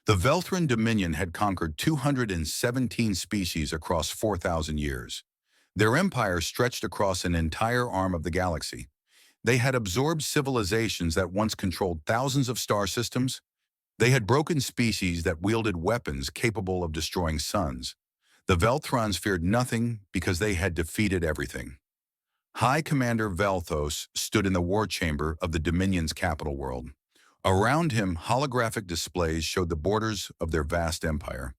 The Velthran Dominion had conquered 217 species across 4,000 years. Their empire stretched across an entire arm of the galaxy. They had absorbed civilizations that once controlled thousands of star systems. They had broken species that wielded weapons capable of destroying suns. The Velthrons feared nothing because they had defeated everything. High Commander Velthos stood in the war chamber of the Dominion's capital world. Around him, holographic displays showed the borders of their vast empire.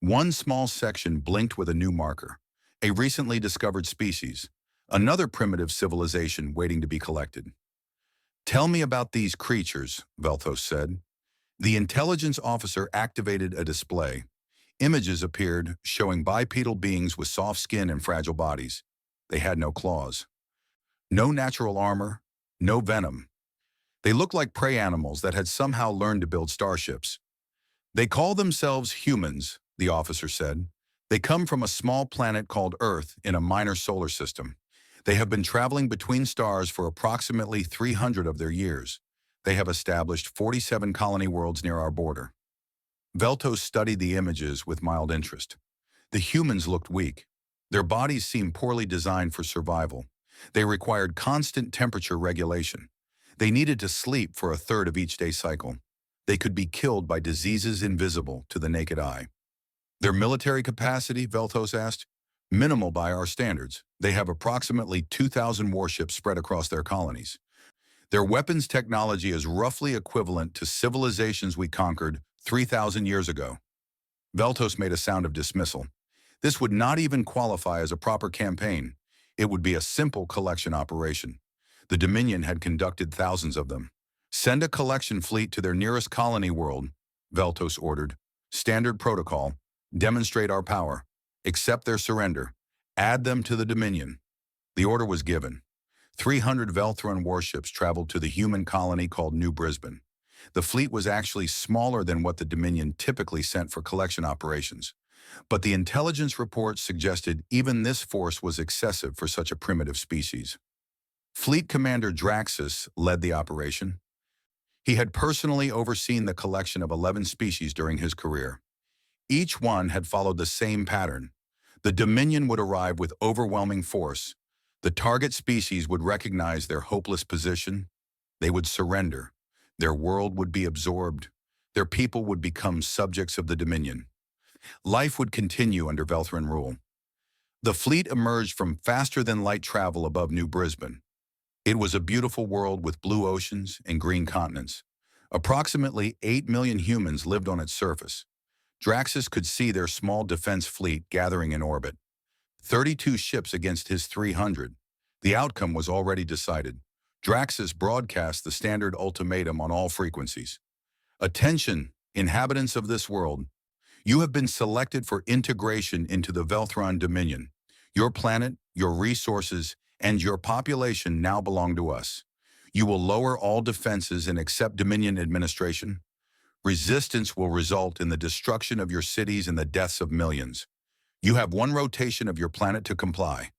One small section blinked with a new marker, a recently discovered species, another primitive civilization waiting to be collected. "Tell me about these creatures," Velthos said. The intelligence officer activated a display. Images appeared showing bipedal beings with soft skin and fragile bodies. They had no claws. No natural armor, no venom. They looked like prey animals that had somehow learned to build starships. "They call themselves humans," the officer said. "They come from a small planet called Earth in a minor solar system. They have been traveling between stars for approximately 300 of their years. They have established 47 colony worlds near our border." Veltos studied the images with mild interest. The humans looked weak. Their bodies seemed poorly designed for survival. They required constant temperature regulation. They needed to sleep for a third of each day cycle. They could be killed by diseases invisible to the naked eye. "Their military capacity," Veltos asked. "Minimal by our standards. They have approximately 2,000 warships spread across their colonies. Their weapons technology is roughly equivalent to civilizations we conquered 3,000 years ago." Veltos made a sound of dismissal. This would not even qualify as a proper campaign. It would be a simple collection operation. The Dominion had conducted thousands of them. "Send a collection fleet to their nearest colony world," Veltos ordered. "Standard protocol. Demonstrate our power. Accept their surrender. Add them to the Dominion." The order was given. 300 Velthran warships traveled to the human colony called New Brisbane. The fleet was actually smaller than what the Dominion typically sent for collection operations. But the intelligence reports suggested even this force was excessive for such a primitive species. Fleet Commander Draxus led the operation. He had personally overseen the collection of 11 species during his career. Each one had followed the same pattern. The Dominion would arrive with overwhelming force. The target species would recognize their hopeless position. They would surrender. Their world would be absorbed. Their people would become subjects of the Dominion. Life would continue under Velthran rule. The fleet emerged from faster-than-light travel above New Brisbane. It was a beautiful world with blue oceans and green continents. Approximately 8 million humans lived on its surface. Draxus could see their small defense fleet gathering in orbit. 32 ships against his 300. The outcome was already decided. Draxus broadcast the standard ultimatum on all frequencies. "Attention, inhabitants of this world. You have been selected for integration into the Velthran Dominion. Your planet, your resources, and your population now belong to us. You will lower all defenses and accept Dominion administration. Resistance will result in the destruction of your cities and the deaths of millions. You have one rotation of your planet to comply.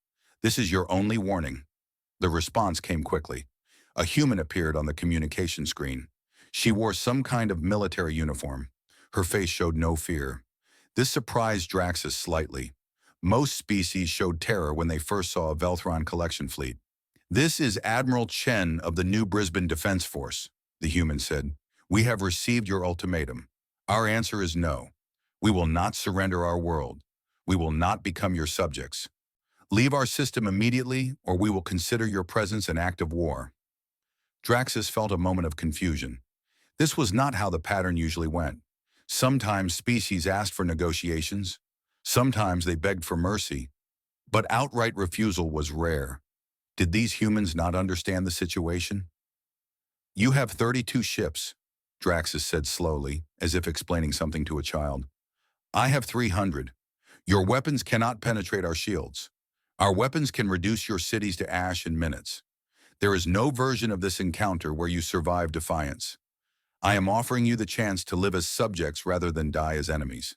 This is your only warning." The response came quickly. A human appeared on the communication screen. She wore some kind of military uniform. Her face showed no fear. This surprised Draxus slightly. Most species showed terror when they first saw a Velthran collection fleet. "This is Admiral Chen of the New Brisbane Defense Force," the human said. "We have received your ultimatum. Our answer is no. We will not surrender our world. We will not become your subjects. Leave our system immediately, or we will consider your presence an act of war." Draxus felt a moment of confusion. This was not how the pattern usually went. Sometimes species asked for negotiations. Sometimes they begged for mercy. But outright refusal was rare. Did these humans not understand the situation? "You have 32 ships," Draxus said slowly, as if explaining something to a child. "I have 300. Your weapons cannot penetrate our shields. Our weapons can reduce your cities to ash in minutes. There is no version of this encounter where you survive defiance. I am offering you the chance to live as subjects rather than die as enemies."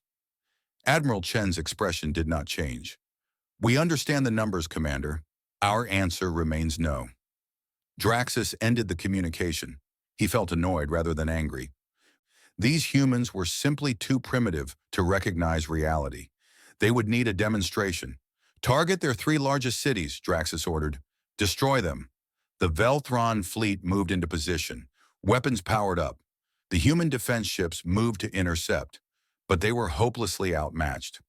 Admiral Chen's expression did not change. "We understand the numbers, Commander. Our answer remains no." Draxus ended the communication. He felt annoyed rather than angry. These humans were simply too primitive to recognize reality. They would need a demonstration. Target their three largest cities, Draxus ordered. Destroy them. The Velthron fleet moved into position, weapons powered up. The human defense ships moved to intercept, but they were hopelessly outmatched.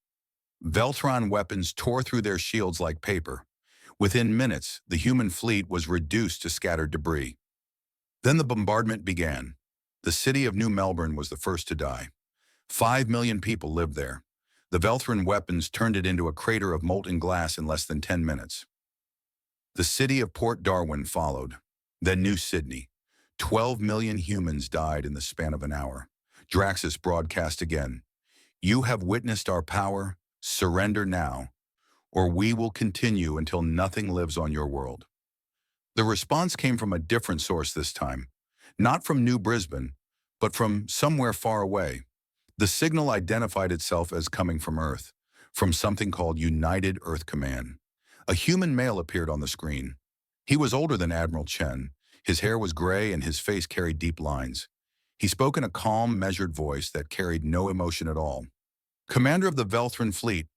Velthron weapons tore through their shields like paper. Within minutes, the human fleet was reduced to scattered debris. Then the bombardment began. The city of New Melbourne was the first to die. 5 million people lived there. The Velthron weapons turned it into a crater of molten glass in less than 10 minutes. The city of Port Darwin followed, then New Sydney. 12 million humans died in the span of an hour. Draxus broadcast again. You have witnessed our power. Surrender now, or we will continue until nothing lives on your world. The response came from a different source this time, not from New Brisbane, but from somewhere far away. The signal identified itself as coming from Earth, from something called United Earth Command. A human male appeared on the screen. He was older than Admiral Chen. His hair was gray and his face carried deep lines. He spoke in a calm, measured voice that carried no emotion at all. Commander of the Velthron Fleet,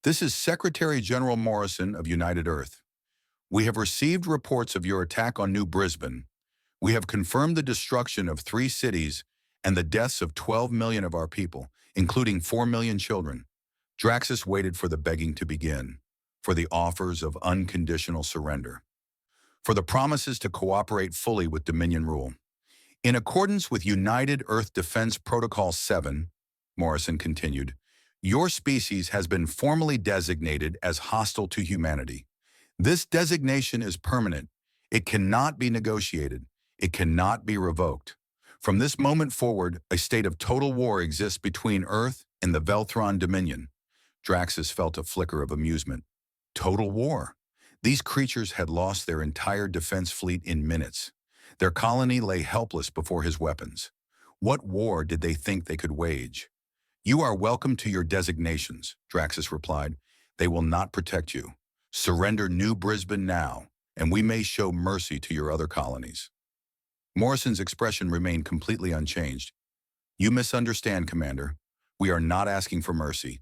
this is Secretary General Morrison of United Earth. We have received reports of your attack on New Brisbane. We have confirmed the destruction of 3 cities and the deaths of 12 million of our people, including 4 million children. Draxus waited for the begging to begin, for the offers of unconditional surrender, for the promises to cooperate fully with Dominion rule. In accordance with United Earth Defense Protocol 7, Morrison continued, your species has been formally designated as hostile to humanity. This designation is permanent. It cannot be negotiated. It cannot be revoked. From this moment forward, a state of total war exists between Earth and the Velthron Dominion. Draxus felt a flicker of amusement. Total war. These creatures had lost their entire defense fleet in minutes. Their colony lay helpless before his weapons. What war did they think they could wage? You are welcome to your designations, Draxus replied. They will not protect you. Surrender New Brisbane now, and we may show mercy to your other colonies. Morrison's expression remained completely unchanged. You misunderstand, Commander. We are not asking for mercy.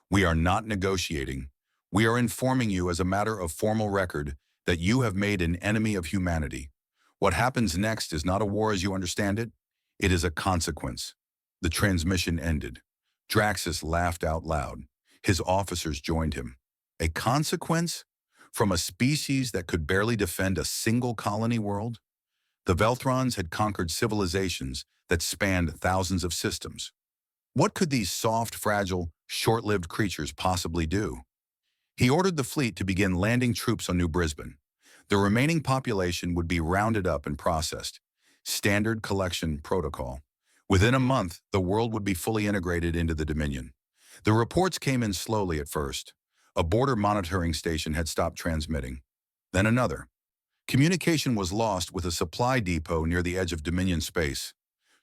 We are not negotiating. We are informing you as a matter of formal record that you have made an enemy of humanity. What happens next is not a war as you understand it. It is a consequence. The transmission ended. Draxus laughed out loud. His officers joined him. A consequence? From a species that could barely defend a single colony world? The Velthrons had conquered civilizations that spanned thousands of systems. What could these soft, fragile, short-lived creatures possibly do? He ordered the fleet to begin landing troops on New Brisbane. The remaining population would be rounded up and processed. Standard collection protocol. Within a month, the world would be fully integrated into the Dominion. The reports came in slowly at first. A border monitoring station had stopped transmitting. Then another. Communication was lost with a supply depot near the edge of Dominion space.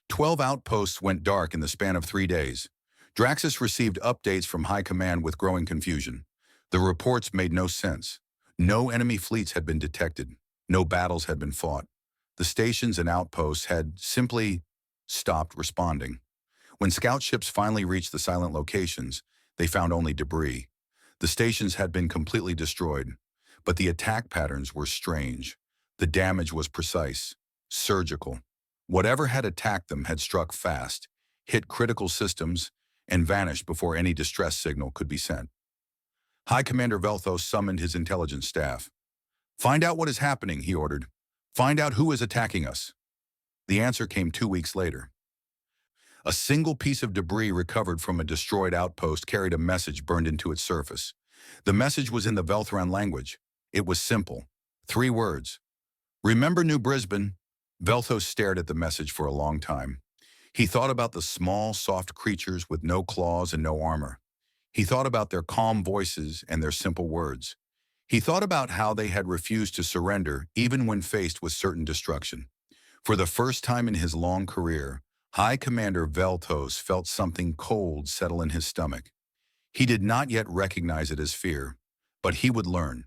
12 outposts went dark in the span of 3 days. Draxus received updates from High Command with growing confusion. The reports made no sense. No enemy fleets had been detected. No battles had been fought. The stations and outposts had simply stopped responding. When scout ships finally reached the silent locations, they found only debris. The stations had been completely destroyed, but the attack patterns were strange. The damage was precise, surgical. Whatever had attacked them had struck fast, hit critical systems, and vanished before any distress signal could be sent. High Commander Velthos summoned his intelligence staff. Find out what is happening, he ordered. Find out who is attacking us. The answer came 2 weeks later. A single piece of debris recovered from a destroyed outpost carried a message burned into its surface. The message was in the Velthron language. It was simple. 3 words. Remember New Brisbane? Velthos stared at the message for a long time. He thought about the small, soft creatures with no claws and no armor. He thought about their calm voices and their simple words. He thought about how they had refused to surrender even when faced with certain destruction. For the first time in his long career, High Commander Velthos felt something cold settle in his stomach. He did not yet recognize it as fear, but he would learn.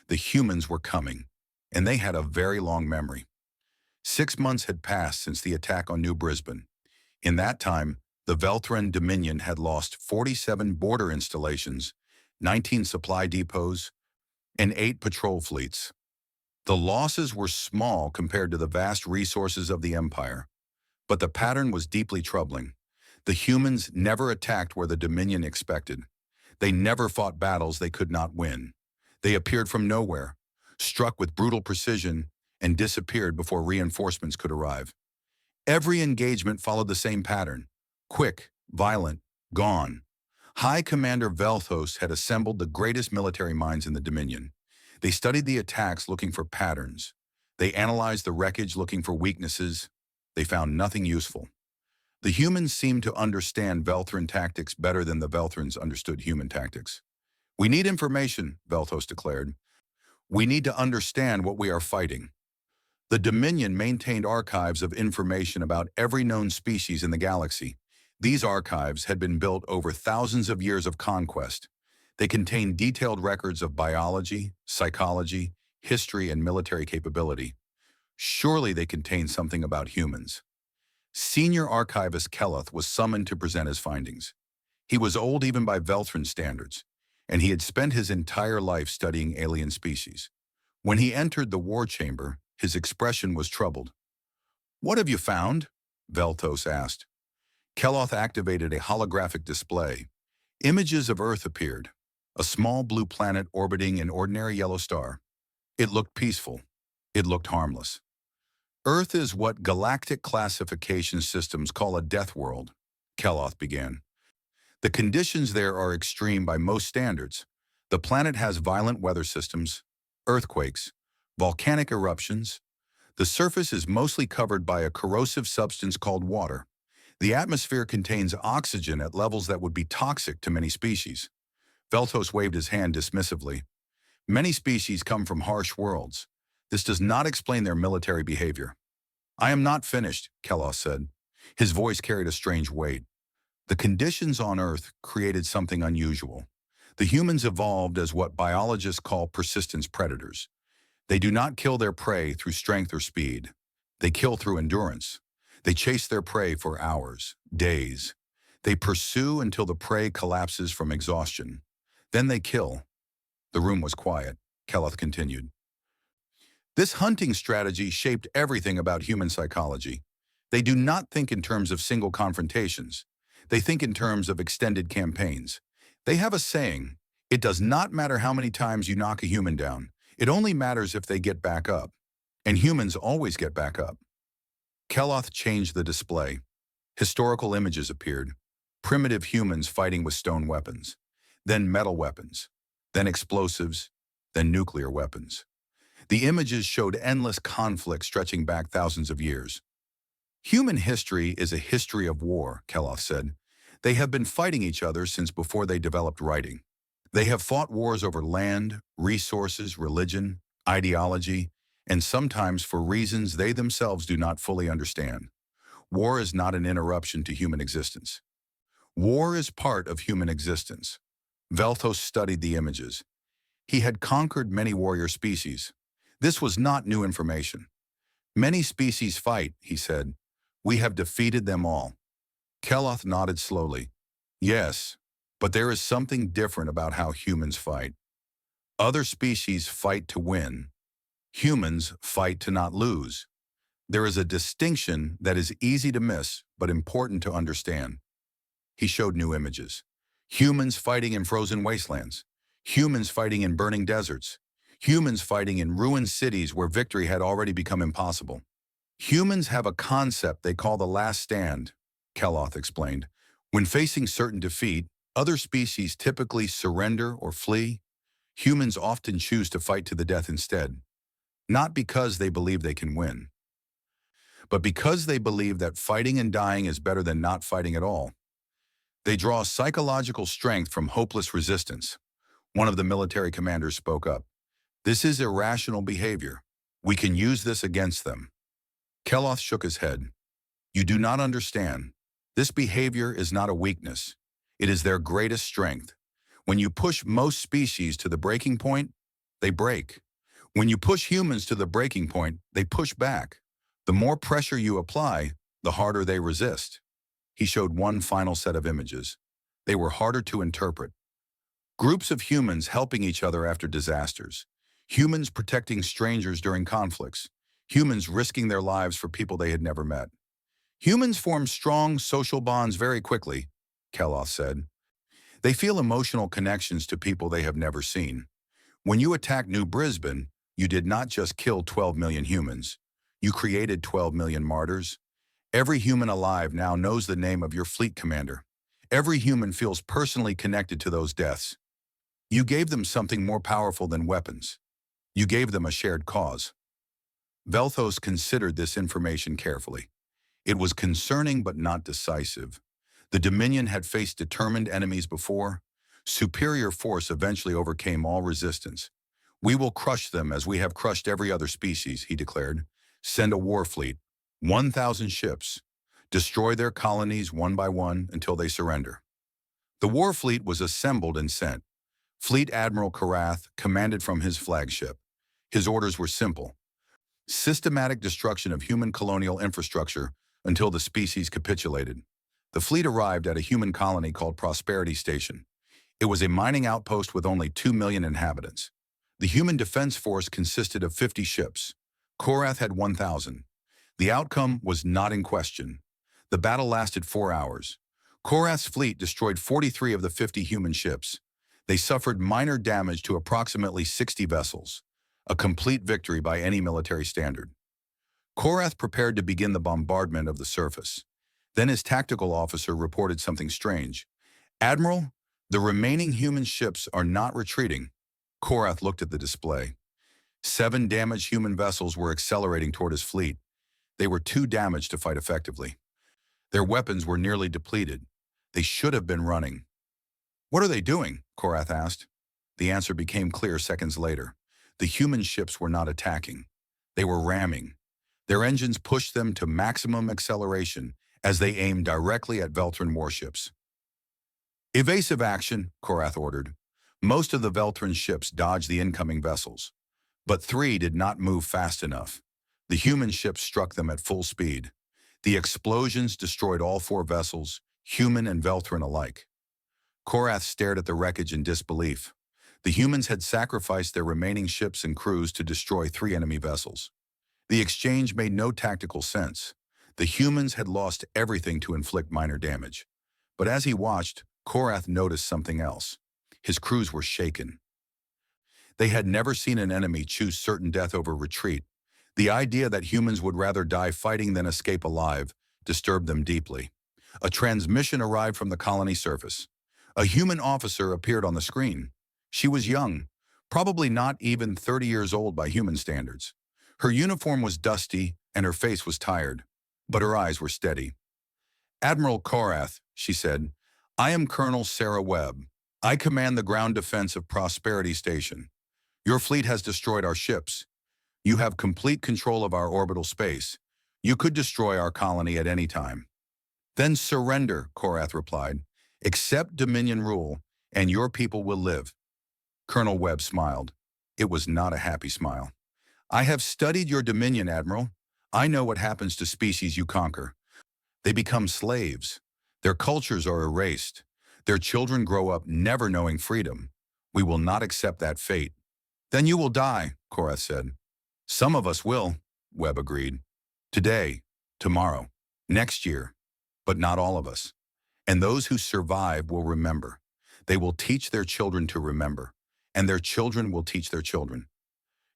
The humans were coming, and they had a very long memory. 6 months had passed since the attack on New Brisbane. In that time, the Velthran Dominion had lost 47 border installations, 19 supply depots, and 8 patrol fleets. The losses were small compared to the vast resources of the Empire, but the pattern was deeply troubling. The humans never attacked where the Dominion expected. They never fought battles they could not win. They appeared from nowhere, struck with brutal precision, and disappeared before reinforcements could arrive. Every engagement followed the same pattern: quick, violent, gone. High Commander Velthos had assembled the greatest military minds in the Dominion. They studied the attacks looking for patterns. They analyzed the wreckage looking for weaknesses. They found nothing useful. The humans seemed to understand Velthran tactics better than the Velthrans understood human tactics. "We need information," Velthos declared. "We need to understand what we are fighting." The Dominion maintained archives of information about every known species in the galaxy. These archives had been built over thousands of years of conquest. They contained detailed records of biology, psychology, history, and military capability. Surely they contained something about humans. Senior archivist Keloth was summoned to present his findings. He was old even by Velthran standards, and he had spent his entire life studying alien species. When he entered the war chamber, his expression was troubled. "What have you found?" Velthos asked. Keloth activated a holographic display. Images of Earth appeared, a small blue planet orbiting an ordinary yellow star. It looked peaceful. It looked harmless. "Earth is what galactic classification systems call a death world," Keloth began. "The conditions there are extreme by most standards. The planet has violent weather systems, earthquakes, volcanic eruptions. The surface is mostly covered by a corrosive substance called water. The atmosphere contains oxygen at levels that would be toxic to many species." Velthos waved his hand dismissively. "Many species come from harsh worlds. This does not explain their military behavior." "I am not finished," Keloth said. His voice carried a strange weight. "The conditions on Earth created something unusual. The humans evolved as what biologists call persistence predators. They do not kill their prey through strength or speed. They kill through endurance. They chase their prey for hours, days. They pursue until the prey collapses from exhaustion. Then they kill." The room was quiet. Keloth continued. "This hunting strategy shaped everything about human psychology. They do not think in terms of single confrontations. They think in terms of extended campaigns. They have a saying: it does not matter how many times you knock a human down. It only matters if they get back up. And humans always get back up." Keloth changed the display. Historical images appeared. Primitive humans fighting with stone weapons. Then metal weapons. Then explosives. Then nuclear weapons. The images showed endless conflict stretching back thousands of years. "Human history is a history of war," Keloth said. "They have been fighting each other since before they developed writing. They have fought wars over land, resources, religion, ideology, and sometimes for reasons they themselves do not fully understand. War is not an interruption to human existence. War is part of human existence." Velthos studied the images. He had conquered many warrior species. This was not new information. "Many species fight," he said. "We have defeated them all." Keloth nodded slowly. "Yes, but there is something different about how humans fight. Other species fight to win. Humans fight to not lose. There is a distinction that is easy to miss but important to understand." He showed new images. Humans fighting in frozen wastelands. Humans fighting in burning deserts. Humans fighting in ruined cities where victory had already become impossible. "Humans have a concept they call the last stand," Keloth explained. "When facing certain defeat, other species typically surrender or flee. Humans often choose to fight to the death instead. Not because they believe they can win, but because they believe that fighting and dying is better than not fighting at all. They draw psychological strength from hopeless resistance." One of the military commanders spoke up. "This is irrational behavior. We can use this against them." Keloth shook his head. "You do not understand. This behavior is not a weakness. It is their greatest strength. When you push most species to the breaking point, they break. When you push humans to the breaking point, they push back. The more pressure you apply, the harder they resist." He showed one final set of images. They were harder to interpret. Groups of humans helping each other after disasters. Humans protecting strangers during conflicts. Humans risking their lives for people they had never met. Humans form strong social bonds very quickly, Keloth said. They feel emotional connections to people they have never seen. When you attacked New Brisbane, you did not just kill 12 million humans. You created 12 million martyrs. Every human alive now knows the name of your fleet commander. Every human feels personally connected to those deaths. You gave them something more powerful than weapons. You gave them a shared cause. Velthos considered this information carefully. It was concerning but not decisive. The Dominion had faced determined enemies before. Superior force eventually overcame all resistance. We will crush them as we have crushed every other species, he declared. Send a war fleet, 1,000 ships. Destroy their colonies one by one until they surrender. The war fleet was assembled and sent. Fleet Admiral Karath commanded from his flagship. His orders were simple. Systematic destruction of human colonial infrastructure until the species capitulated. The fleet arrived at a human colony called Prosperity Station. It was a mining outpost with only 2 million inhabitants. The human defense force consisted of 50 ships. Korath had 1,000. The outcome was not in question. The battle lasted 4 hours. Korath's fleet destroyed 43 of the 50 human ships. They suffered minor damage to approximately 60 vessels, a complete victory by any military standard. Korath prepared to begin the bombardment of the surface. Then his tactical officer reported something strange. Admiral, the remaining human ships are not retreating. Korath looked at the display. 7 damaged human vessels were accelerating toward his fleet. They were too damaged to fight effectively. Their weapons were nearly depleted. They should have been running. What are they doing? Korath asked. The answer became clear seconds later. The human ships were not attacking. They were ramming. Their engines pushed them to maximum acceleration as they aimed directly at Veltran warships. Evasive action, Korath ordered. Most of the Veltran ships dodged the incoming vessels, but 3 did not move fast enough. The human ships struck them at full speed. The explosions destroyed all 4 vessels, human and Veltran alike. Korath stared at the wreckage in disbelief. The humans had sacrificed their remaining ships and crews to destroy 3 enemy vessels. The exchange made no tactical sense. The humans had lost everything to inflict minor damage. But as he watched, Korath noticed something else. His crews were shaken. They had never seen an enemy choose certain death over retreat. The idea that humans would rather die fighting than escape alive disturbed them deeply. A transmission arrived from the colony surface. A human officer appeared on the screen. She was young, probably not even 30 years old by human standards. Her uniform was dusty and her face was tired, but her eyes were steady. Admiral Korath, she said, I am Colonel Sarah Webb. I command the ground defense of Prosperity Station. Your fleet has destroyed our ships. You have complete control of our orbital space. You could destroy our colony at any time. Then surrender, Korath replied. Accept Dominion rule, and your people will live. Colonel Webb smiled. It was not a happy smile. I have studied your Dominion, Admiral. I know what happens to species you conquer. They become slaves. Their cultures are erased. Their children grow up never knowing freedom. We will not accept that fate. Then you will die, Korath said. Some of us will, Webb agreed. Today, tomorrow, next year, but not all of us. And those who survive will remember. They will teach their children to remember, and their children will teach their children.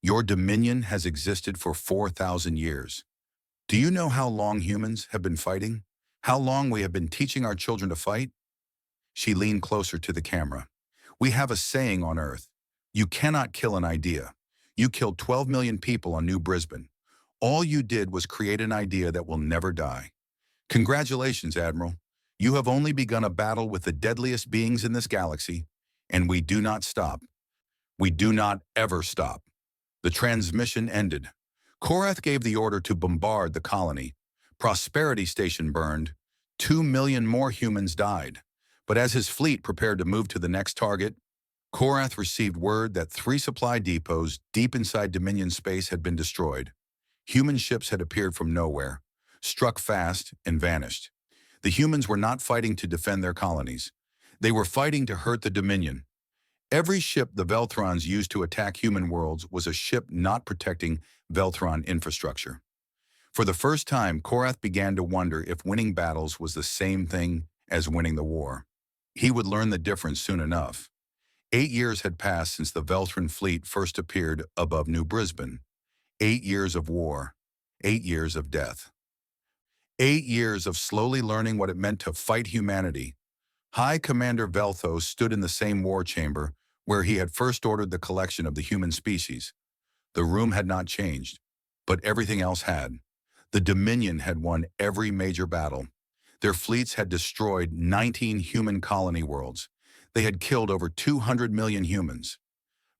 Your Dominion has existed for 4,000 years. Do you know how long humans have been fighting? How long we have been teaching our children to fight? She leaned closer to the camera. We have a saying on Earth. You cannot kill an idea. You killed 12 million people on New Brisbane. All you did was create an idea that will never die. Congratulations, Admiral. You have only begun a battle with the deadliest beings in this galaxy, and we do not stop. We do not ever stop. The transmission ended. Korath gave the order to bombard the colony. Prosperity Station burned. 2 million more humans died. But as his fleet prepared to move to the next target, Korath received word that 3 supply depots deep inside Dominion space had been destroyed. Human ships had appeared from nowhere, struck fast, and vanished. The humans were not fighting to defend their colonies. They were fighting to hurt the Dominion. Every ship the Velthrons used to attack human worlds was a ship not protecting Velthron infrastructure. For the first time, Korath began to wonder if winning battles was the same thing as winning the war. He would learn the difference soon enough. 8 years had passed since the Velthron fleet first appeared above New Brisbane. 8 years of war. 8 years of death. 8 years of slowly learning what it meant to fight humanity. High Commander Velthos stood in the same war chamber where he had first ordered the collection of the human species. The room had not changed, but everything else had. The Dominion had won every major battle. Their fleets had destroyed 19 human colony worlds. They had killed over 200 million humans.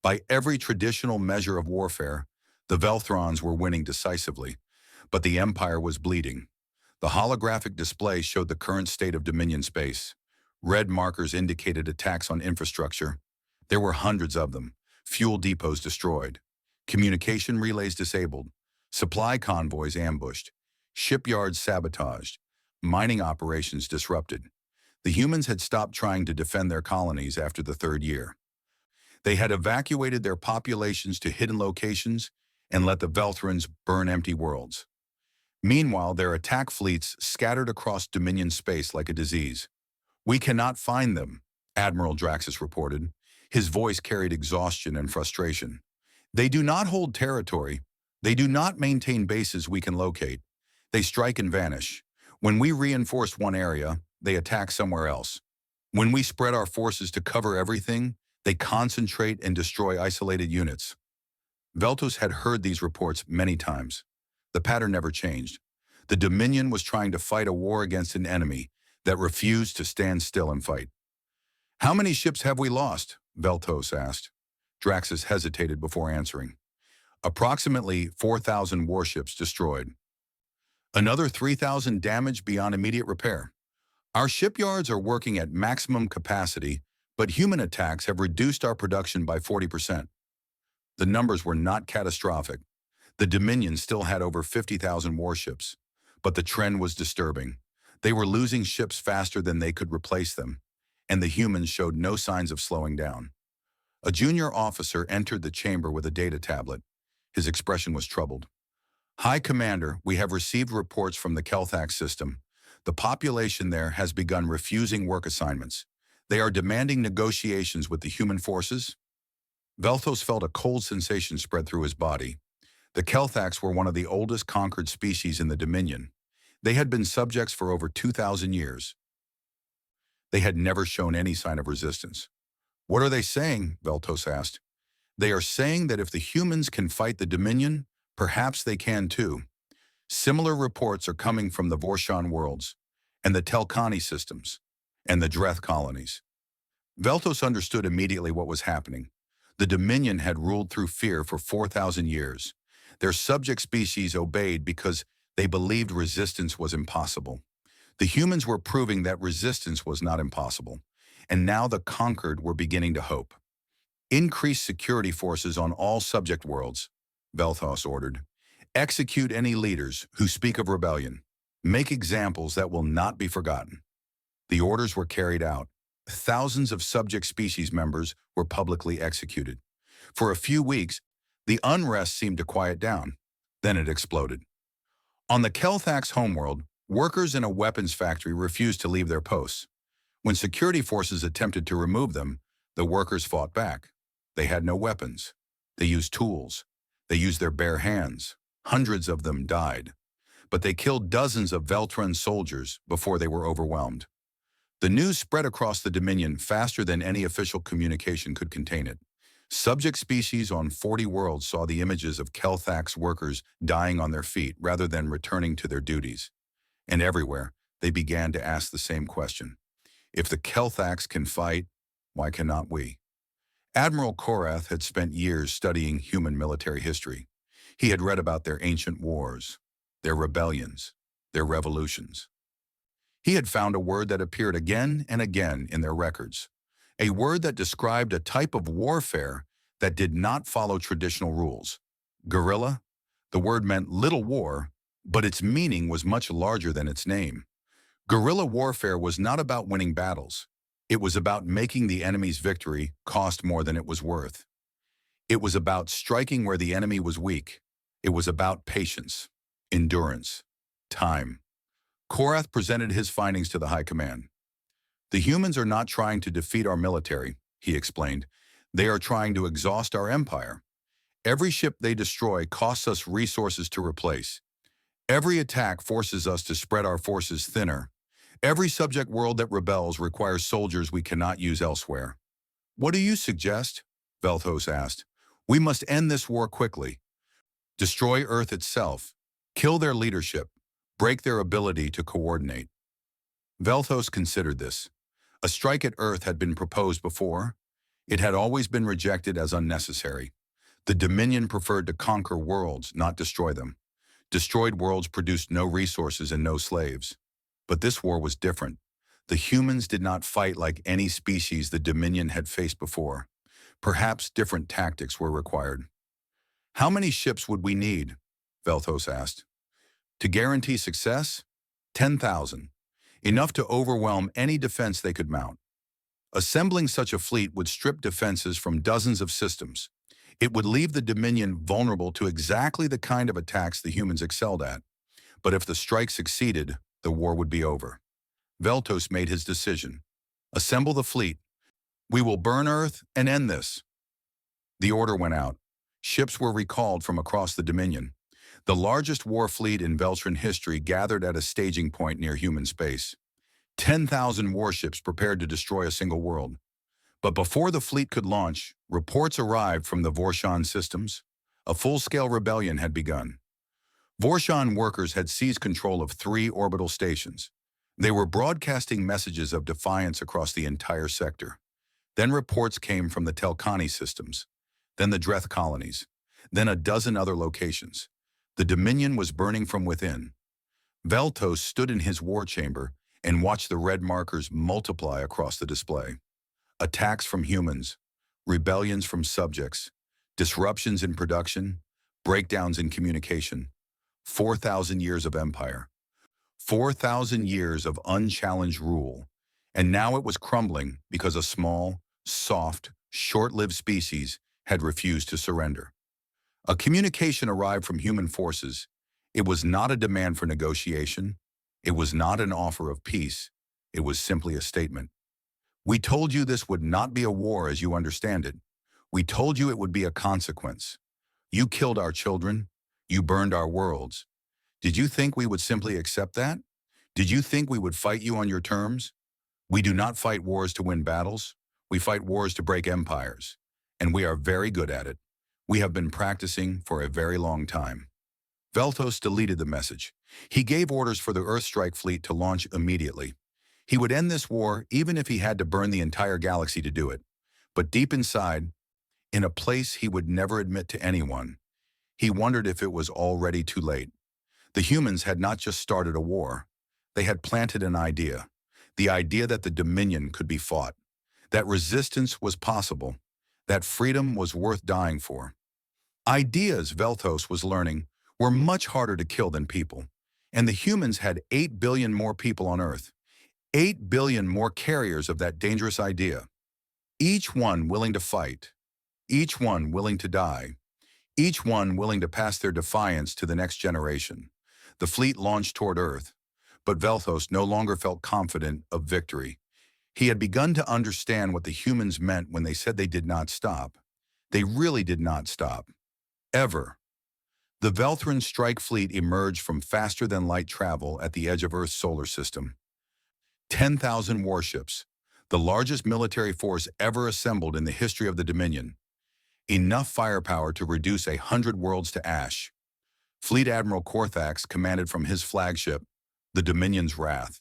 By every traditional measure of warfare, the Velthrons were winning decisively, but the Empire was bleeding. The holographic display showed the current state of Dominion space. Red markers indicated attacks on infrastructure. There were hundreds of them. Fuel depots destroyed. Communication relays disabled. Supply convoys ambushed. Shipyards sabotaged. Mining operations disrupted. The humans had stopped trying to defend their colonies after the third year. They had evacuated their populations to hidden locations and let the Velthrons burn empty worlds. Meanwhile, their attack fleets scattered across Dominion space like a disease. "We cannot find them," Admiral Draxus reported. His voice carried exhaustion and frustration. "They do not hold territory. They do not maintain bases we can locate. They strike and vanish. When we reinforce one area, they attack somewhere else. When we spread our forces to cover everything, they concentrate and destroy isolated units." Veltos had heard these reports many times. The pattern never changed. The Dominion was trying to fight a war against an enemy that refused to stand still and fight. "How many ships have we lost?" Veltos asked. Draxus hesitated before answering. "Approximately 4,000 warships destroyed. Another 3,000 damaged beyond immediate repair. Our shipyards are working at maximum capacity, but human attacks have reduced our production by 40%. The numbers were not catastrophic. The Dominion still had over 50,000 warships, but the trend was disturbing. They were losing ships faster than they could replace them, and the humans showed no signs of slowing down. A junior officer entered the chamber with a data tablet. His expression was troubled. "High Commander, we have received reports from the Kelthax system. The population there has begun refusing work assignments. They are demanding negotiations with the human forces." Velthos felt a cold sensation spread through his body. The Kelthax were one of the oldest conquered species in the Dominion. They had been subjects for over 2,000 years. They had never shown any sign of resistance. "What are they saying?" Veltos asked. "They are saying that if the humans can fight the Dominion, perhaps they can too. Similar reports are coming from the Vorshan worlds, and the Telkani systems, and the Dreth colonies." Veltos understood immediately what was happening. The Dominion had ruled through fear for 4,000 years. Their subject species obeyed because they believed resistance was impossible. The humans were proving that resistance was not impossible, and now the conquered were beginning to hope. "Increase security forces on all subject worlds," Velthos ordered. "Execute any leaders who speak of rebellion. Make examples that will not be forgotten." The orders were carried out. Thousands of subject species members were publicly executed. For a few weeks, the unrest seemed to quiet down. Then it exploded. On the Kelthax homeworld, workers in a weapons factory refused to leave their posts. When security forces attempted to remove them, the workers fought back. They had no weapons. They used tools. They used their bare hands. Hundreds of them died. But they killed dozens of Veltron soldiers before they were overwhelmed. The news spread across the Dominion faster than any official communication could contain it. Subject species on 40 worlds saw the images of Kelthax workers dying on their feet rather than returning to their duties. And everywhere, they began to ask the same question. If the Kelthax can fight, why cannot we? Admiral Korath had spent years studying human military history. He had read about their ancient wars, their rebellions, their revolutions. He had found a word that appeared again and again in their records, a word that described a type of warfare that did not follow traditional rules. Guerrilla? The word meant little war, but its meaning was much larger than its name. Guerrilla warfare was not about winning battles. It was about making the enemy's victory cost more than it was worth. It was about striking where the enemy was weak. It was about patience, endurance, time. Korath presented his findings to the High Command. The humans are not trying to defeat our military, he explained. They are trying to exhaust our empire. Every ship they destroy costs us resources to replace. Every attack forces us to spread our forces thinner. Every subject world that rebels requires soldiers we cannot use elsewhere. What do you suggest? Velthos asked. We must end this war quickly. Destroy Earth itself. Kill their leadership. Break their ability to coordinate. Velthos considered this. A strike at Earth had been proposed before. It had always been rejected as unnecessary. The Dominion preferred to conquer worlds, not destroy them. Destroyed worlds produced no resources and no slaves. But this war was different. The humans did not fight like any species the Dominion had faced before. Perhaps different tactics were required. How many ships would we need? Velthos asked. To guarantee success? 10,000. Enough to overwhelm any defense they could mount. Assembling such a fleet would strip defenses from dozens of systems. It would leave the Dominion vulnerable to exactly the kind of attacks the humans excelled at. But if the strike succeeded, the war would be over. Velthos made his decision. Assemble the fleet. We will burn Earth and end this. The order went out. Ships were recalled from across the Dominion. The largest war fleet in Veltran history gathered at a staging point near human space. 10,000 warships prepared to destroy a single world. But before the fleet could launch, reports arrived from the Vorshan systems. A full-scale rebellion had begun. Vorshan workers had seized control of 3 orbital stations. They were broadcasting messages of defiance across the entire sector. Then reports came from the Telkani systems, then the Dreth colonies, then a dozen other locations. The Dominion was burning from within. Velthos stood in his war chamber and watched the red markers multiply across the display. Attacks from humans, rebellions from subjects, disruptions in production, breakdowns in communication. 4,000 years of empire. 4,000 years of unchallenged rule. And now it was crumbling because a small, soft, short-lived species had refused to surrender. A communication arrived from human forces. It was not a demand for negotiation. It was not an offer of peace. It was simply a statement. We told you this would not be a war as you understand it. We told you it would be a consequence. You killed our children. You burned our worlds. Did you think we would simply accept that? Did you think we would fight you on your terms? We do not fight wars to win battles. We fight wars to break empires. And we are very good at it. We have been practicing for a very long time. Velthos deleted the message. He gave orders for the Earthstrike fleet to launch immediately. He would end this war even if he had to burn the entire galaxy to do it. But deep inside, in a place he would never admit to anyone, he wondered if it was already too late. The humans had not just started a war. They had planted an idea. The idea that the Dominion could be fought. That resistance was possible. That freedom was worth dying for. Ideas, Velthos was learning, were much harder to kill than people. And the humans had 8 billion more people on Earth. 8 billion more carriers of that dangerous idea. Each one willing to fight. Each one willing to die. Each one willing to pass their defiance to the next generation. The fleet launched toward Earth, but Velthos no longer felt confident of victory. He had begun to understand what the humans meant when they said they did not stop. They really did not stop. Ever. The Velthran strike fleet emerged from faster-than-light travel at the edge of Earth's solar system. 10,000 warships, the largest military force ever assembled in the history of the Dominion. Enough firepower to reduce 100 worlds to ash. Fleet Admiral Korthax commanded from his flagship, the Dominion's Wrath.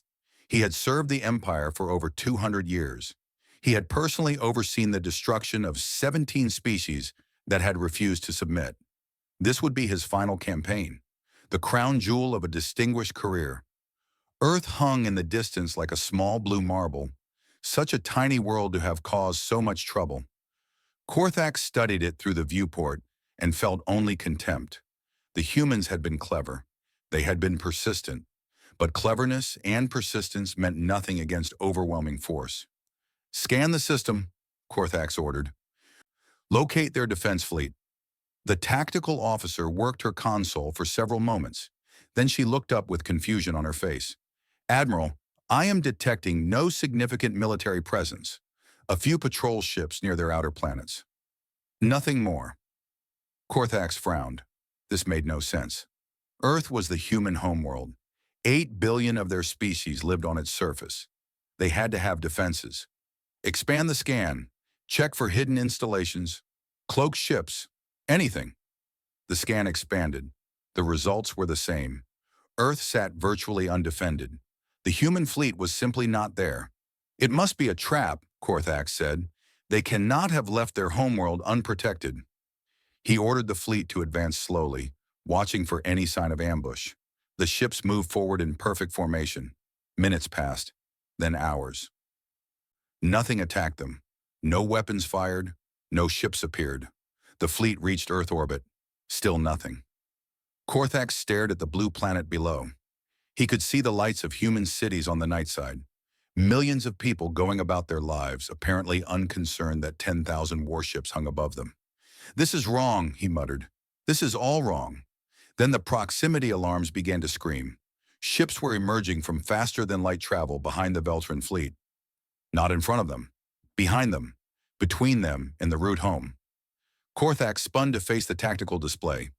He had served the Empire for over 200 years. He had personally overseen the destruction of 17 species that had refused to submit. This would be his final campaign, the crown jewel of a distinguished career. Earth hung in the distance like a small blue marble, such a tiny world to have caused so much trouble. Korthax studied it through the viewport and felt only contempt. The humans had been clever. They had been persistent. But cleverness and persistence meant nothing against overwhelming force. Scan the system, Korthax ordered. Locate their defense fleet. The tactical officer worked her console for several moments. Then she looked up with confusion on her face. Admiral, I am detecting no significant military presence. A few patrol ships near their outer planets. Nothing more. Korthax frowned. This made no sense. Earth was the human homeworld. 8 billion of their species lived on its surface. They had to have defenses. Expand the scan. Check for hidden installations. Cloaked ships. Anything. The scan expanded. The results were the same. Earth sat virtually undefended. The human fleet was simply not there. It must be a trap, Korthax said. They cannot have left their homeworld unprotected. He ordered the fleet to advance slowly, watching for any sign of ambush. The ships moved forward in perfect formation. Minutes passed, then hours. Nothing attacked them. No weapons fired. No ships appeared. The fleet reached Earth orbit. Still nothing. Korthax stared at the blue planet below. He could see the lights of human cities on the night side. Millions of people going about their lives, apparently unconcerned that 10,000 warships hung above them. This is wrong, he muttered. This is all wrong. Then the proximity alarms began to scream. Ships were emerging from faster-than-light travel behind the Veltran fleet. Not in front of them. Behind them. Between them and the route home. Korthax spun to face the tactical display.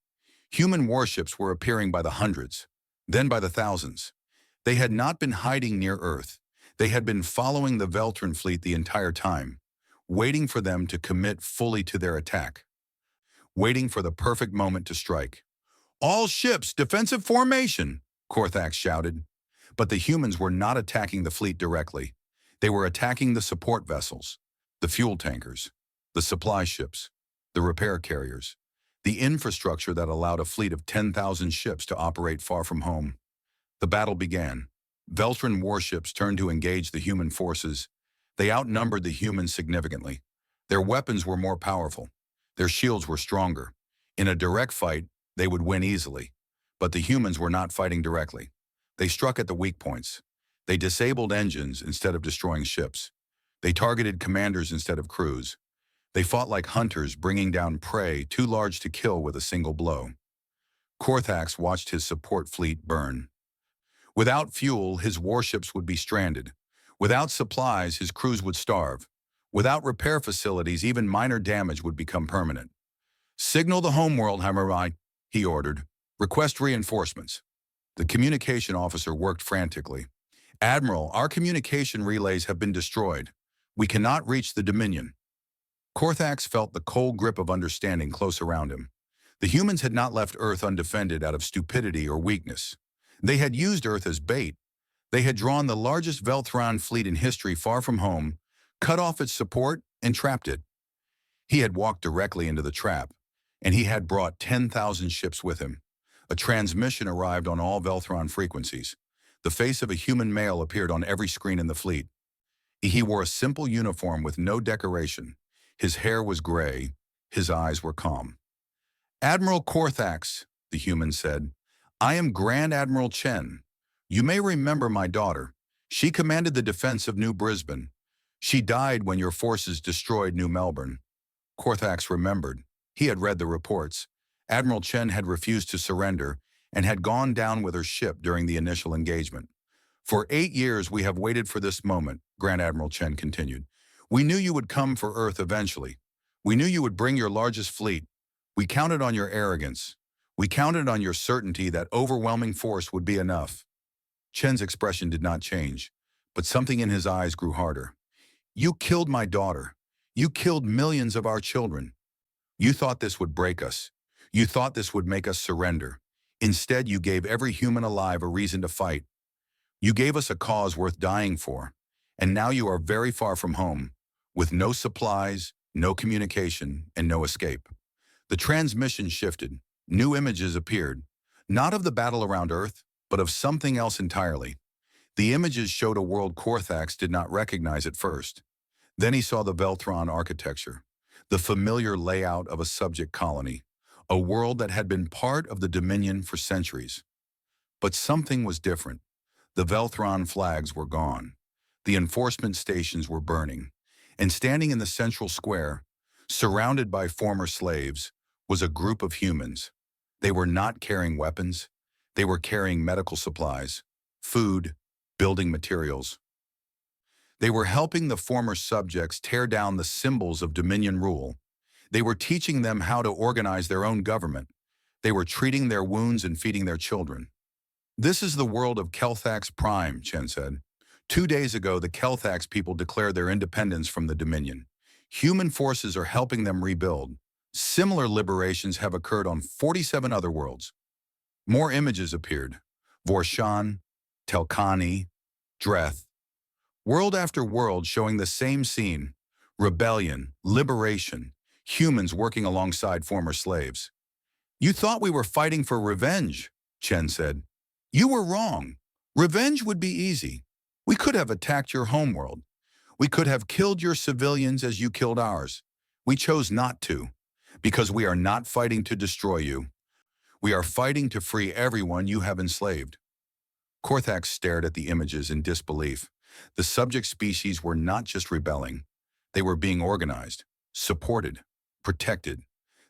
Human warships were appearing by the hundreds, then by the thousands. They had not been hiding near Earth. They had been following the Veltran fleet the entire time, waiting for them to commit fully to their attack. Waiting for the perfect moment to strike. All ships, defensive formation, Korthax shouted. But the humans were not attacking the fleet directly. They were attacking the support vessels, the fuel tankers, the supply ships, the repair carriers, the infrastructure that allowed a fleet of 10,000 ships to operate far from home. The battle began. Veltran warships turned to engage the human forces. They outnumbered the humans significantly. Their weapons were more powerful. Their shields were stronger. In a direct fight, they would win easily. But the humans were not fighting directly. They struck at the weak points. They disabled engines instead of destroying ships. They targeted commanders instead of crews. They fought like hunters bringing down prey too large to kill with a single blow. Korthax watched his support fleet burn. Without fuel, his warships would be stranded. Without supplies, his crews would starve. Without repair facilities, even minor damage would become permanent. Signal the homeworld, Hammerite, he ordered. Request reinforcements. The communication officer worked frantically. Admiral, our communication relays have been destroyed. We cannot reach the Dominion. Korthax felt the cold grip of understanding close around him. The humans had not left Earth undefended out of stupidity or weakness. They had used Earth as bait. They had drawn the largest Veltran fleet in history far from home, cut off its support, and trapped it. He had walked directly into the trap, and he had brought 10,000 ships with him. A transmission arrived on all Veltran frequencies. The face of a human male appeared on every screen in the fleet. He wore a simple uniform with no decoration. His hair was gray. His eyes were calm. Admiral Korthax, the human said, I am Grand Admiral Chen. You may remember my daughter. She commanded the defense of New Brisbane. She died when your forces destroyed New Melbourne. Korthax remembered. He had read the reports. Admiral Chen had refused to surrender and had gone down with her ship during the initial engagement. For 8 years we have waited for this moment, Grand Admiral Chen continued. We knew you would come for Earth eventually. We knew you would bring your largest fleet. We counted on your arrogance. We counted on your certainty that overwhelming force would be enough. Chen's expression did not change, but something in his eyes grew harder. You killed my daughter. You killed millions of our children. You thought this would break us. You thought this would make us surrender. Instead, you gave every human alive a reason to fight. You gave us a cause worth dying for. And now you are very far from home, with no supplies, no communication, and no escape. The transmission shifted. New images appeared, not of the battle around Earth, but of something else entirely. The images showed a world Korthax did not recognize at first. Then he saw the Veltran architecture, the familiar layout of a subject colony, a world that had been part of the Dominion for centuries. But something was different. The Velthron flags were gone. The enforcement stations were burning. And standing in the central square, surrounded by former slaves, was a group of humans. They were not carrying weapons. They were carrying medical supplies, food, building materials. They were helping the former subjects tear down the symbols of Dominion rule. They were teaching them how to organize their own government. They were treating their wounds and feeding their children. This is the world of Kelthax Prime, Chen said. 2 days ago, the Kelthax people declared their independence from the Dominion. Human forces are helping them rebuild. Similar liberations have occurred on 47 other worlds. More images appeared. Vorshan, Telkani, Dreth. World after world showing the same scene. Rebellion, liberation, humans working alongside former slaves. You thought we were fighting for revenge, Chen said. You were wrong. Revenge would be easy. We could have attacked your homeworld. We could have killed your civilians as you killed ours. We chose not to, because we are not fighting to destroy you. We are fighting to free everyone you have enslaved. Korthax stared at the images in disbelief. The subject species were not just rebelling. They were being organized, supported, protected.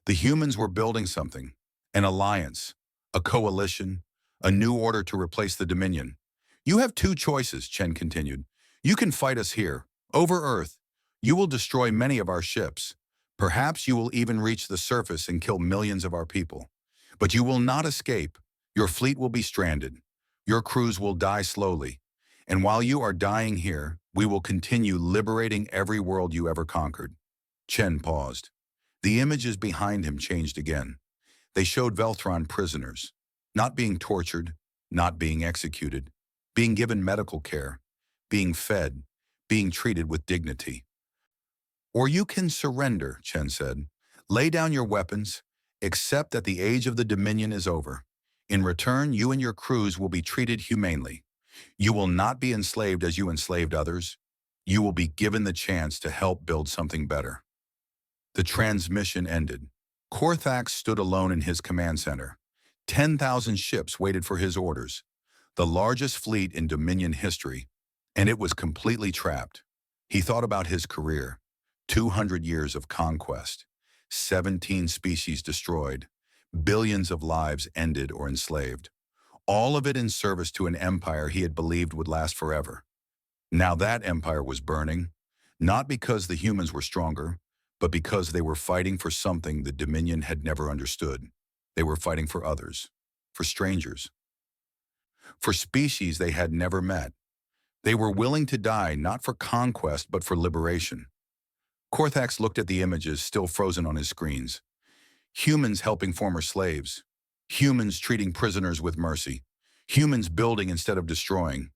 The humans were building something, an alliance, a coalition, a new order to replace the Dominion. You have two choices, Chen continued. You can fight us here, over Earth. You will destroy many of our ships. Perhaps you will even reach the surface and kill millions of our people. But you will not escape. Your fleet will be stranded. Your crews will die slowly. And while you are dying here, we will continue liberating every world you ever conquered. Chen paused. The images behind him changed again. They showed Velthron prisoners, not being tortured, not being executed, being given medical care, being fed, being treated with dignity. Or you can surrender, Chen said. Lay down your weapons, accept that the age of the Dominion is over. In return, you and your crews will be treated humanely. You will not be enslaved as you enslaved others. You will be given the chance to help build something better. The transmission ended. Korthax stood alone in his command center. 10,000 ships waited for his orders, the largest fleet in Dominion history, and it was completely trapped. He thought about his career, 200 years of conquest, 17 species destroyed, billions of lives ended or enslaved, all of it in service to an empire he had believed would last forever. Now that empire was burning, not because the humans were stronger, but because they were fighting for something the Dominion had never understood. They were fighting for others, for strangers, for species they had never met. They were willing to die not for conquest but for liberation. Korthax looked at the images still frozen on his screens. Humans helping former slaves. Humans treating prisoners with mercy. Humans building instead of destroying.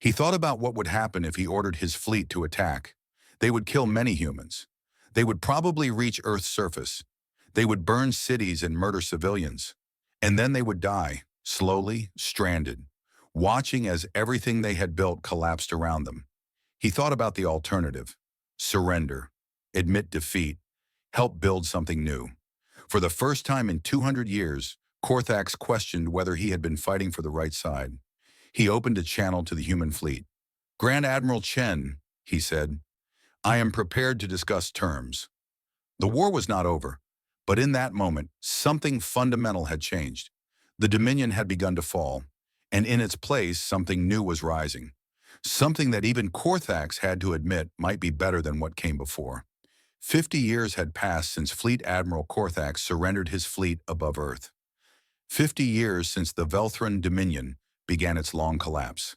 He thought about what would happen if he ordered his fleet to attack. They would kill many humans. They would probably reach Earth's surface. They would burn cities and murder civilians. And then they would die, slowly, stranded, watching as everything they had built collapsed around them. He thought about the alternative. Surrender. Admit defeat. Help build something new. For the first time in 200 years, Korthax questioned whether he had been fighting for the right side. He opened a channel to the human fleet. Grand Admiral Chen, he said, I am prepared to discuss terms. The war was not over, but in that moment, something fundamental had changed. The Dominion had begun to fall, and in its place, something new was rising. Something that even Korthax had to admit might be better than what came before. 50 years had passed since Fleet Admiral Korthax surrendered his fleet above Earth. 50 years since the Velthron Dominion began its long collapse.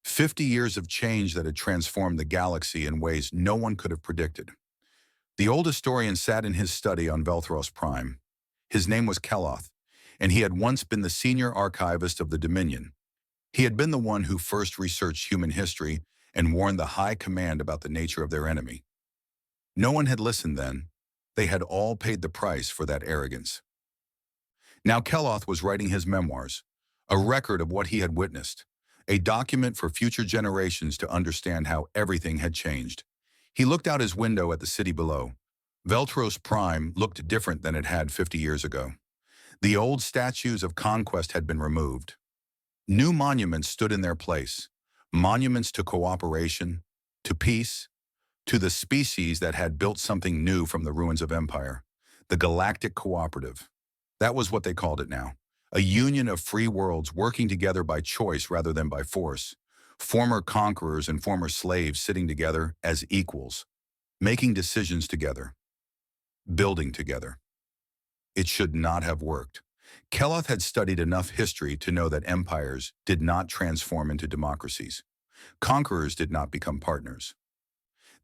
50 years of change that had transformed the galaxy in ways no one could have predicted. The old historian sat in his study on Velthros Prime. His name was Keloth, and he had once been the senior archivist of the Dominion. He had been the one who first researched human history and warned the High Command about the nature of their enemy. No one had listened then. They had all paid the price for that arrogance. Now Keloth was writing his memoirs, a record of what he had witnessed, a document for future generations to understand how everything had changed. He looked out his window at the city below. Velthros Prime looked different than it had 50 years ago. The old statues of conquest had been removed. New monuments stood in their place, monuments to cooperation, to peace, to the species that had built something new from the ruins of empire, the Galactic Cooperative. That was what they called it now, a union of free worlds working together by choice rather than by force, former conquerors and former slaves sitting together as equals, making decisions together, building together. It should not have worked. Keloth had studied enough history to know that empires did not transform into democracies. Conquerors did not become partners.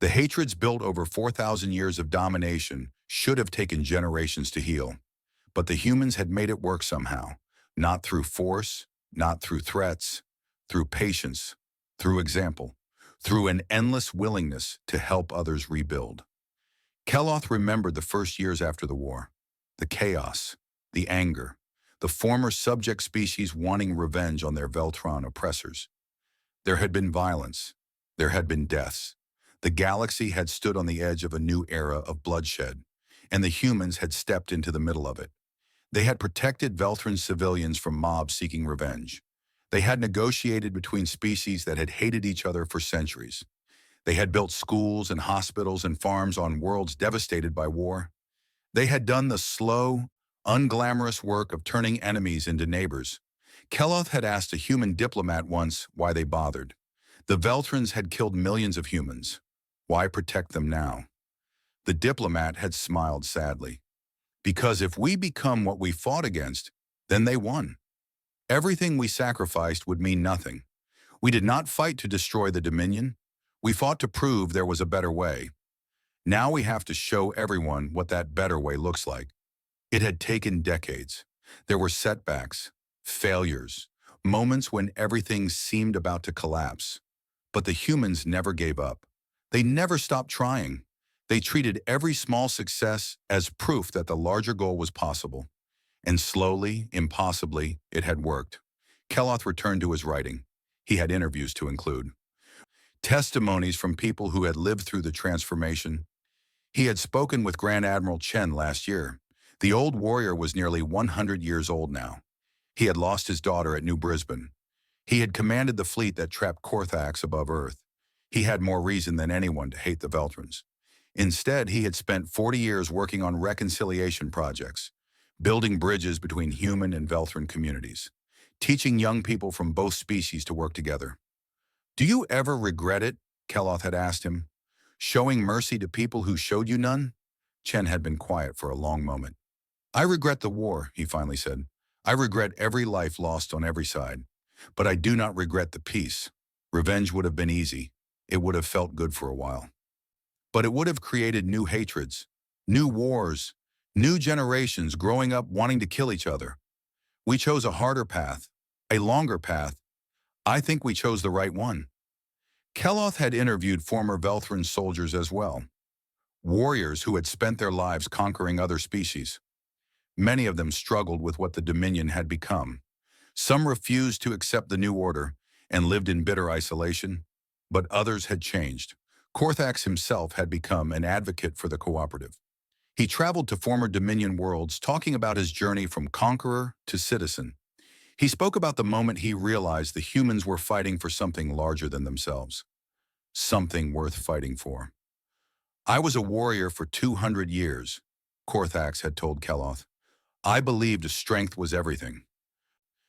The hatreds built over 4,000 years of domination should have taken generations to heal. But the humans had made it work somehow, not through force, not through threats, through patience, through example, through an endless willingness to help others rebuild. Keloth remembered the first years after the war, the chaos, the anger, the former subject species wanting revenge on their Veltron oppressors. There had been violence. There had been deaths. The galaxy had stood on the edge of a new era of bloodshed, and the humans had stepped into the middle of it. They had protected Veltron civilians from mobs seeking revenge. They had negotiated between species that had hated each other for centuries. They had built schools and hospitals and farms on worlds devastated by war. They had done the slow, unglamorous work of turning enemies into neighbors. Keloth had asked a human diplomat once why they bothered. The Veltrons had killed millions of humans. Why protect them now? The diplomat had smiled sadly. Because if we become what we fought against, then they won. Everything we sacrificed would mean nothing. We did not fight to destroy the Dominion. We fought to prove there was a better way. Now we have to show everyone what that better way looks like. It had taken decades. There were setbacks, failures, moments when everything seemed about to collapse. But the humans never gave up. They never stopped trying. They treated every small success as proof that the larger goal was possible. And slowly, impossibly, it had worked. Keloth returned to his writing. He had interviews to include. Testimonies from people who had lived through the transformation. He had spoken with Grand Admiral Chen last year. The old warrior was nearly 100 years old now. He had lost his daughter at New Brisbane. He had commanded the fleet that trapped Korthax above Earth. He had more reason than anyone to hate the Veltrons. Instead, he had spent 40 years working on reconciliation projects, building bridges between human and Veltron communities, teaching young people from both species to work together. "Do you ever regret it?" Keloth had asked him. "Showing mercy to people who showed you none?" Chen had been quiet for a long moment. "I regret the war," he finally said. "I regret every life lost on every side. But I do not regret the peace. Revenge would have been easy. It would have felt good for a while. But it would have created new hatreds, new wars, new generations growing up wanting to kill each other. We chose a harder path, a longer path. I think we chose the right one." Keloth had interviewed former Velthron soldiers as well, warriors who had spent their lives conquering other species. Many of them struggled with what the Dominion had become. Some refused to accept the new order and lived in bitter isolation, but others had changed. Korthax himself had become an advocate for the cooperative. He traveled to former Dominion worlds talking about his journey from conqueror to citizen. He spoke about the moment he realized the humans were fighting for something larger than themselves, something worth fighting for. "I was a warrior for 200 years, Korthax had told Keloth. "I believed strength was everything,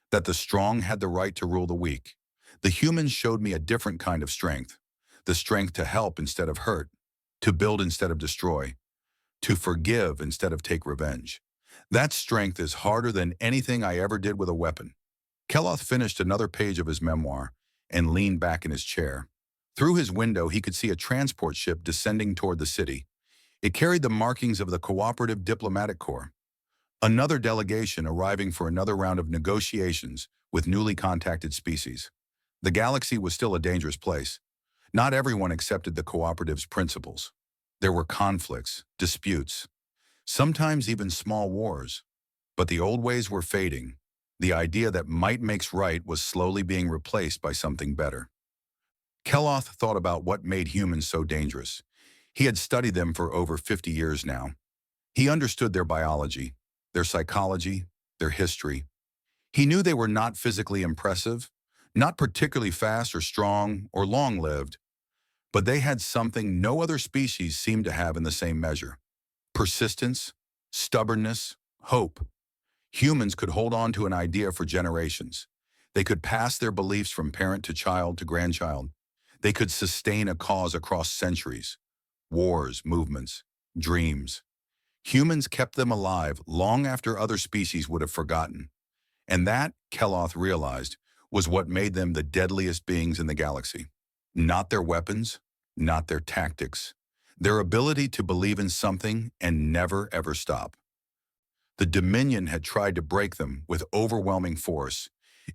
that the strong had the right to rule the weak. The humans showed me a different kind of strength, the strength to help instead of hurt, to build instead of destroy, to forgive instead of take revenge. That strength is harder than anything I ever did with a weapon." Keloth finished another page of his memoir and leaned back in his chair. Through his window, he could see a transport ship descending toward the city. It carried the markings of the Cooperative Diplomatic Corps. Another delegation arriving for another round of negotiations with newly contacted species. The galaxy was still a dangerous place. Not everyone accepted the cooperative's principles. There were conflicts, disputes, sometimes even small wars. But the old ways were fading. The idea that might makes right was slowly being replaced by something better. Keloth thought about what made humans so dangerous. He had studied them for over 50 years now. He understood their biology, their psychology, their history. He knew they were not physically impressive, not particularly fast or strong or long-lived, but they had something no other species seemed to have in the same measure: persistence, stubbornness, hope. Humans could hold on to an idea for generations. They could pass their beliefs from parent to child to grandchild. They could sustain a cause across centuries. Wars, movements, dreams. Humans kept them alive long after other species would have forgotten. And that, Keloth realized, was what made them the deadliest beings in the galaxy. Not their weapons, not their tactics. Their ability to believe in something and never ever stop. The Dominion had tried to break them with overwhelming force.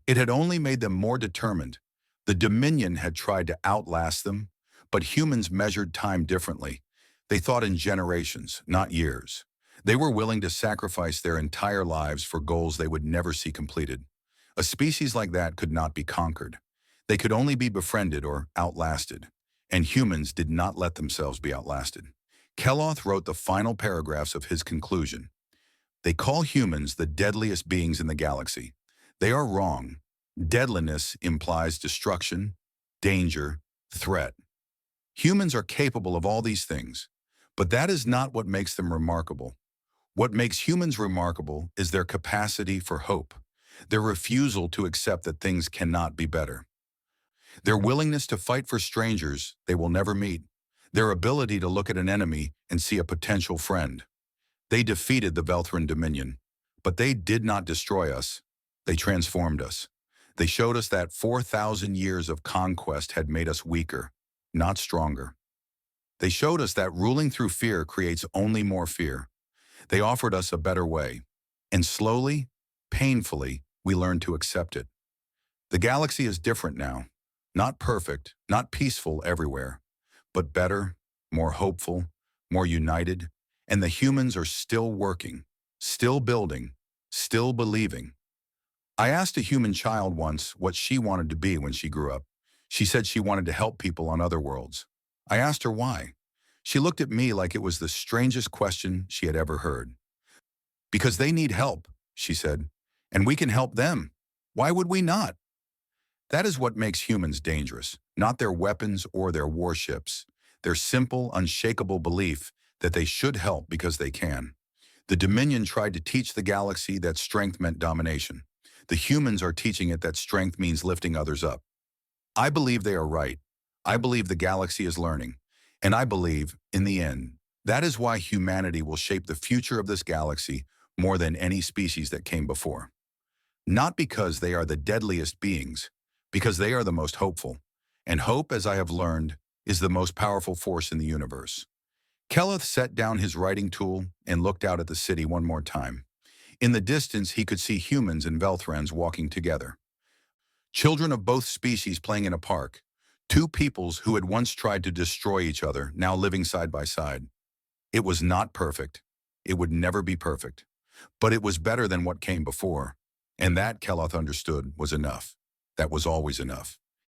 It had only made them more determined. The Dominion had tried to outlast them, but humans measured time differently. They thought in generations, not years. They were willing to sacrifice their entire lives for goals they would never see completed. A species like that could not be conquered. They could only be befriended or outlasted. And humans did not let themselves be outlasted. Keloth wrote the final paragraphs of his conclusion. They call humans the deadliest beings in the galaxy. They are wrong. Deadliness implies destruction, danger, threat. Humans are capable of all these things, but that is not what makes them remarkable. What makes humans remarkable is their capacity for hope, their refusal to accept that things cannot be better, their willingness to fight for strangers they will never meet, their ability to look at an enemy and see a potential friend. They defeated the Velthran Dominion, but they did not destroy us. They transformed us. They showed us that 4,000 years of conquest had made us weaker, not stronger. They showed us that ruling through fear creates only more fear. They offered us a better way, and slowly, painfully, we learned to accept it. The galaxy is different now. Not perfect, not peaceful everywhere, but better, more hopeful, more united, and the humans are still working, still building, still believing. I asked a human child once what she wanted to be when she grew up. She said she wanted to help people on other worlds. I asked her why. She looked at me like it was the strangest question she had ever heard. Because they need help, she said, and we can help them. Why would we not? That is what makes humans dangerous, not their weapons or their warships. Their simple, unshakable belief that they should help because they can. The Dominion tried to teach the galaxy that strength meant domination. The humans are teaching it that strength means lifting others up. I believe they are right. I believe the galaxy is learning. And I believe, in the end, that is why humanity will shape the future of this galaxy more than any species that came before. Not because they are the deadliest beings, because they are the most hopeful. And hope, as I have learned, is the most powerful force in the universe. Keloth set down his writing tool and looked out at the city one more time. In the distance, he could see humans and Velthrans walking together. Children of both species playing in a park. Two peoples who had once tried to destroy each other, now living side by side. It was not perfect. It would never be perfect. But it was better than what came before. And that, Keloth understood, was enough. That was always enough.